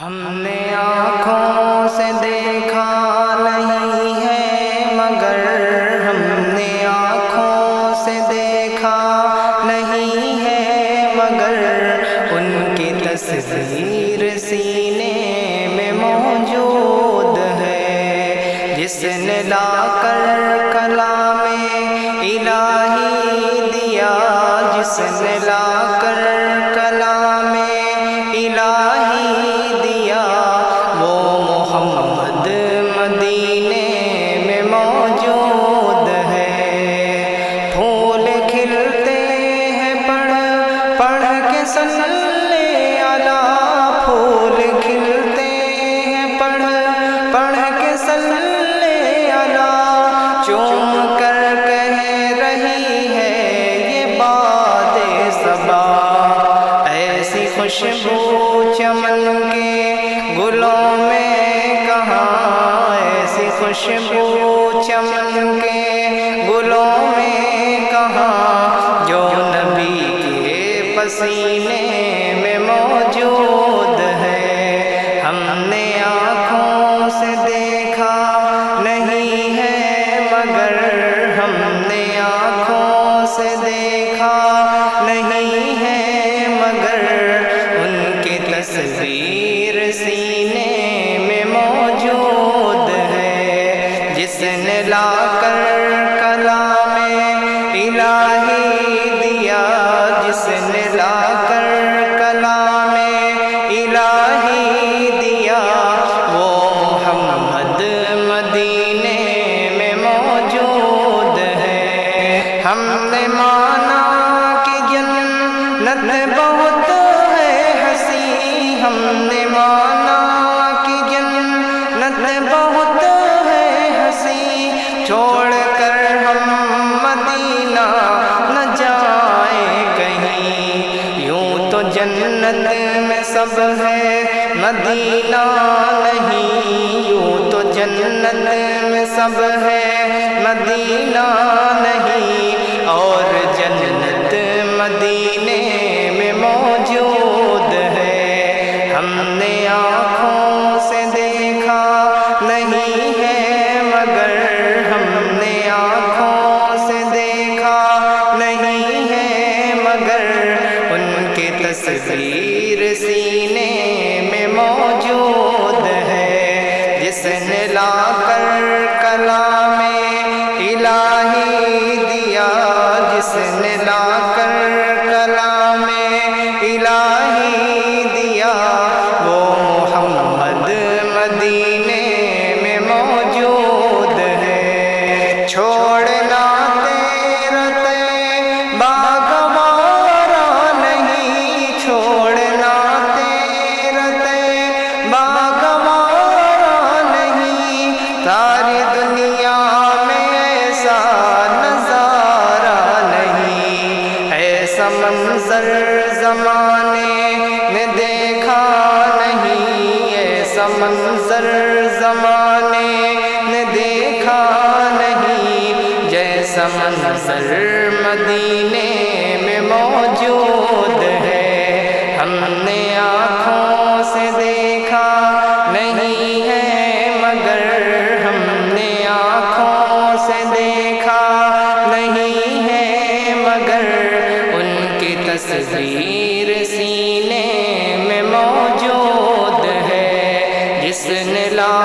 ہم نے آنکھوں سے دیکھا نہیں ہے مگر ہم نے آنکھوں سے دیکھا نہیں ہے مگر ان کی تصویر سینے میں موجود ہے، جس نے لا کر کلام الہی دیا، جس نے لا کر کلام الہی دیا، وہ محمد مدینے میں موجود ہے۔ پھول کھلتے ہیں پڑھ پڑھ کے صلی علی، پھول کھلتے ہیں پڑھ پڑھ کے صلی علی، چوم کر کہہ رہی ہے یہ باد صبا، ایسی خوشبو چمن کے گلوں میں کہاں، ایسی خوشبو چمن کے گلوں میں کہاں، جو نبی کے پسینے میں موجود ہے۔ ہم نے آنکھوں سے دیکھا نہیں ہے مگر ہم نے آنکھوں سے دیکھا نہیں ہے مگر ان کی تصویر سینے میں موجود ہے، جس نے لا کر کلام الہی دیا، جس نے لا کر کلام الہی دیا، وہ محمد مدینے میں موجود ہے۔ ہم نے مانا کہ جنت بہت ہے ہنسی، ہم نے مانا کہ جنت بہت ہے ہنسی، چھوڑ کر ہم مدینہ نہ جائیں کہیں، یوں تو جنت میں سب ہے مدینہ نہیں، یوں تو جنت میں سب ہے مدینہ نہیں، اور جنت مدینے میں موجود ہے۔ ہم نے آنکھوں سے دیکھا نہیں ہے مگر ہم نے آنکھوں سے دیکھا نہیں ہے مگر ان کی تصویر سینے میں موجود ہے، جس نے لا کر کلام الہی دیا، جس نے لا کر کلام الہی دیا، وہ محمد مدینے میں موجود ہے۔ چھوڑنا تیرا طیبہ گوارا نہیں، چھوڑنا تیرا طیبہ گوارا نہیں، ساری دنیا میں ایسا نظارہ نہیں، ایسا منظر زمانے نے دیکھا نہیں، ایسا منظر زمانے نے دیکھا نہیں، جیسا منظر مدینے میں موجود ہے۔ ہم نے آنکھوں سے دیکھا نہیں ہے مگر ہم نے آنکھوں سے دیکھا نہیں ہے مگر ان کی تصویر سینے میں موجود ہے، جس نے لا